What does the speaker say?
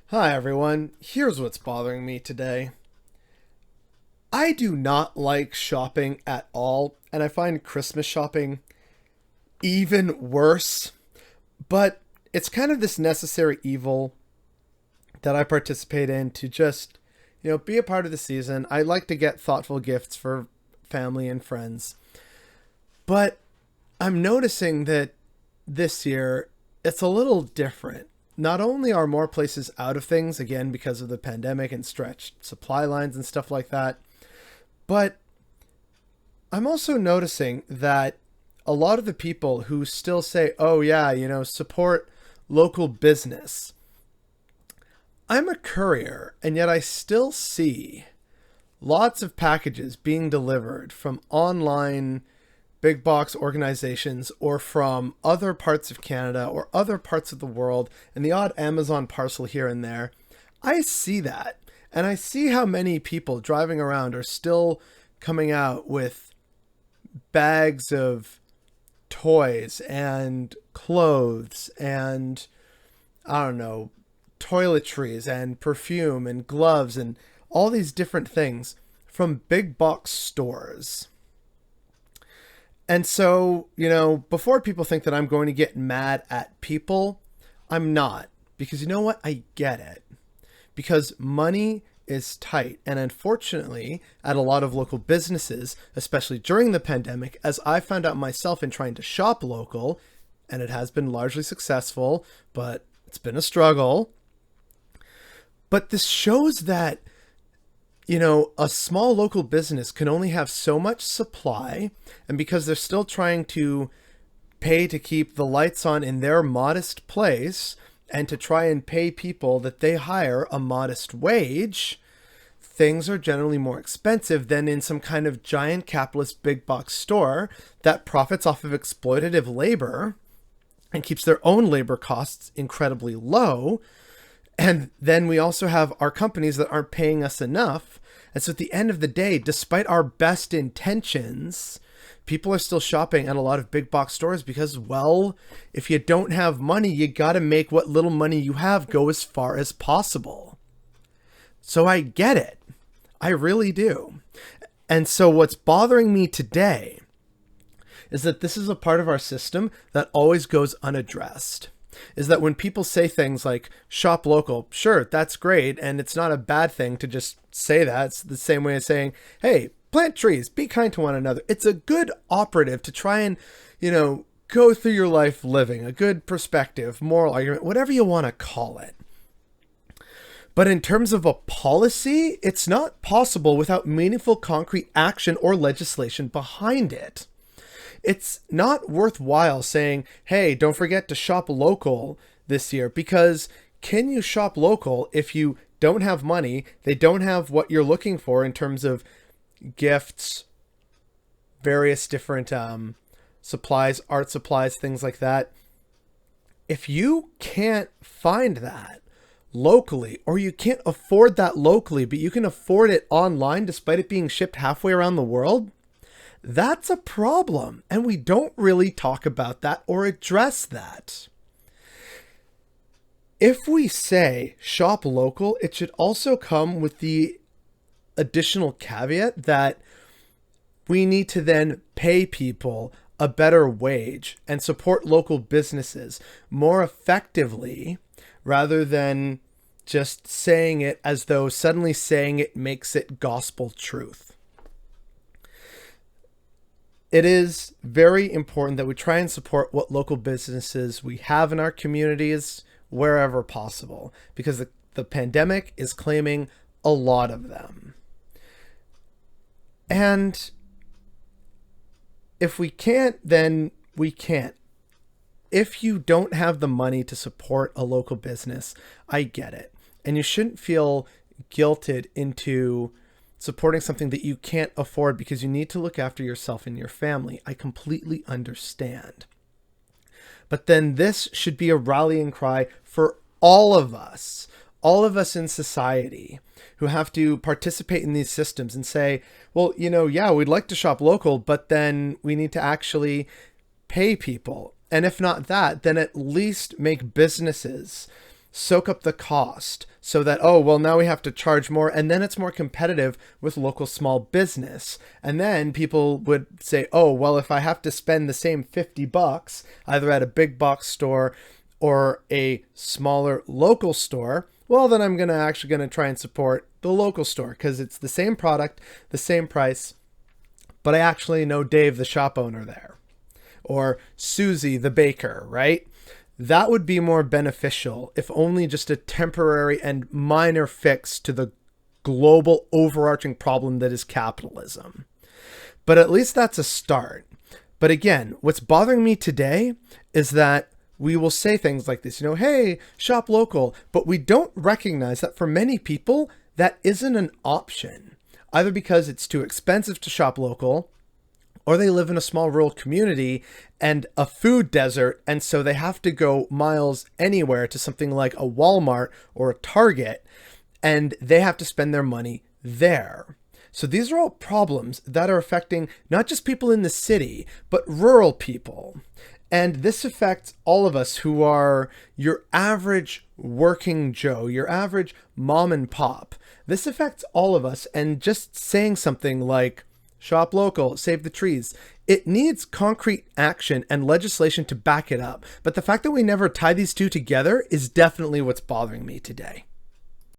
Hi everyone, here's what's bothering me today. I do not like shopping at all, and I find Christmas shopping even worse, but it's kind of this necessary evil that I participate in to just, be a part of the season. I like to get thoughtful gifts for family and friends, but I'm noticing that this year it's a little different. Not only are more places out of things, again, because of the pandemic and stretched supply lines and stuff like that, but I'm also noticing that a lot of the people who still say, oh, yeah, support local business. I'm a courier, and yet I still see lots of packages being delivered from online big box organizations or from other parts of Canada or other parts of the world and the odd Amazon parcel here and there. I see that. And I see how many people driving around are still coming out with bags of toys and clothes and, I don't know, toiletries and perfume and gloves and all these different things from big box stores. And so, before people think that I'm going to get mad at people, I'm not. Because you know what? I get it. Because money is tight. And unfortunately, at a lot of local businesses, especially during the pandemic, as I found out myself in trying to shop local, and it has been largely successful, but it's been a struggle. But this shows that a small local business can only have so much supply, and because they're still trying to pay to keep the lights on in their modest place and to try and pay people that they hire a modest wage, things are generally more expensive than in some kind of giant capitalist big box store that profits off of exploitative labor and keeps their own labor costs incredibly low. And then we also have our companies that aren't paying us enough. And so at the end of the day, despite our best intentions, people are still shopping at a lot of big box stores because, well, if you don't have money, you got to make what little money you have go as far as possible. So I get it. I really do. And so what's bothering me today is that this is a part of our system that always goes unaddressed. Is that when people say things like shop local, sure, that's great. And it's not a bad thing to just say that. It's the same way as saying, hey, plant trees, be kind to one another. It's a good operative to try and, go through your life living, a good perspective, moral argument, whatever you want to call it. But in terms of a policy, it's not possible without meaningful concrete action or legislation behind it. It's not worthwhile saying, hey, don't forget to shop local this year, because can you shop local if you don't have money, they don't have what you're looking for in terms of gifts, various different supplies, art supplies, things like that. If you can't find that locally, or you can't afford that locally, but you can afford it online despite it being shipped halfway around the world, that's a problem, and we don't really talk about that or address that. If we say shop local, it should also come with the additional caveat that we need to then pay people a better wage and support local businesses more effectively rather than just saying it as though suddenly saying it makes it gospel truth. It is very important that we try and support what local businesses we have in our communities wherever possible, because the pandemic is claiming a lot of them. And if we can't, then we can't. If you don't have the money to support a local business, I get it. And you shouldn't feel guilted into supporting something that you can't afford because you need to look after yourself and your family. I completely understand. But then this should be a rallying cry for all of us in society who have to participate in these systems and say, well, yeah, we'd like to shop local, but then we need to actually pay people. And if not that, then at least make businesses soak up the cost so that, oh, well, now we have to charge more. And then it's more competitive with local small business. And then people would say, oh, well, if I have to spend the same $50 either at a big box store or a smaller local store, well, then I'm actually going to try and support the local store because it's the same product, the same price, but I actually know Dave, the shop owner there, or Susie, the baker, right? That would be more beneficial, if only just a temporary and minor fix to the global overarching problem that is capitalism. But at least that's a start. But again, what's bothering me today is that we will say things like this, hey, shop local, but we don't recognize that for many people, that isn't an option, either because it's too expensive to shop local, or they live in a small rural community and a food desert, and so they have to go miles anywhere to something like a Walmart or a Target, and they have to spend their money there. So these are all problems that are affecting not just people in the city, but rural people. And this affects all of us who are your average working Joe, your average mom and pop. This affects all of us. And just saying something like, shop local, save the trees, it needs concrete action and legislation to back it up. But the fact that we never tie these two together is definitely what's bothering me today.